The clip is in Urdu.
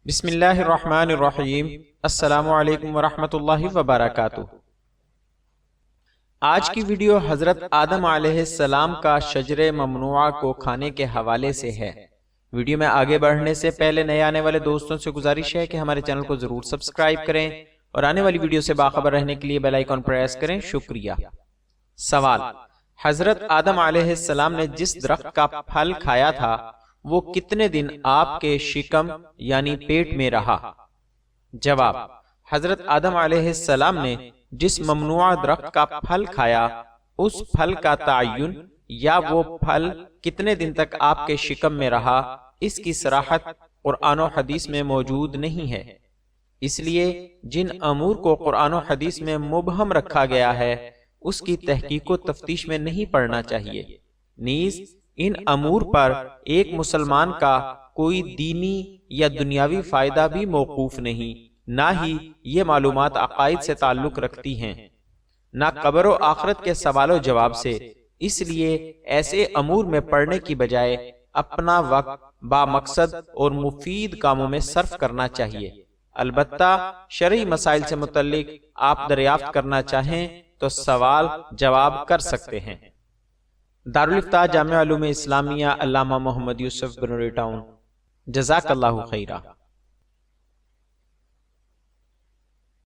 بسم اللہ الرحمن الرحیم۔ السلام علیکم ورحمۃ اللہ وبرکاتہ۔ آج کی ویڈیو حضرت آدم علیہ السلام کا شجر ممنوعہ کو کھانے کے حوالے سے ہے۔ ویڈیو میں آگے بڑھنے سے پہلے نئے آنے والے دوستوں سے گزارش ہے کہ ہمارے چینل کو ضرور سبسکرائب کریں اور آنے والی ویڈیو سے باخبر رہنے کے لیے بیل آئیکن پریس کریں۔ شکریہ۔ سوال: حضرت آدم علیہ السلام نے جس درخت کا پھل کھایا تھا وہ کتنے دن آپ کے شکم یعنی پیٹ میں رہا؟ جواب: حضرت آدم علیہ السلام نے جس ممنوعہ درخت کا پھل کھایا اس پھل کا تعین یا وہ پھل کتنے دن تک آپ کے شکم میں رہا اس کی صراحت قرآن و حدیث میں موجود نہیں ہے، اس لیے جن امور کو قرآن و حدیث میں مبہم رکھا گیا ہے اس کی تحقیق و تفتیش میں نہیں پڑنا چاہیے۔ نیز ان امور پر ایک مسلمان کا کوئی دینی یا دنیاوی فائدہ بھی موقوف نہیں، نہ ہی یہ معلومات عقائد سے تعلق رکھتی ہیں، نہ قبر و آخرت کے سوال و جواب سے، اس لیے ایسے امور میں پڑھنے کی بجائے اپنا وقت با مقصد اور مفید کاموں میں صرف کرنا چاہیے۔ البتہ شرعی مسائل سے متعلق آپ دریافت کرنا چاہیں تو سوال جواب کر سکتے ہیں۔ دارالفتاح جامعہ علوم اسلامیہ، علامہ محمد یوسف بنوری ٹاؤن۔ جزاک اللہ خیرہ۔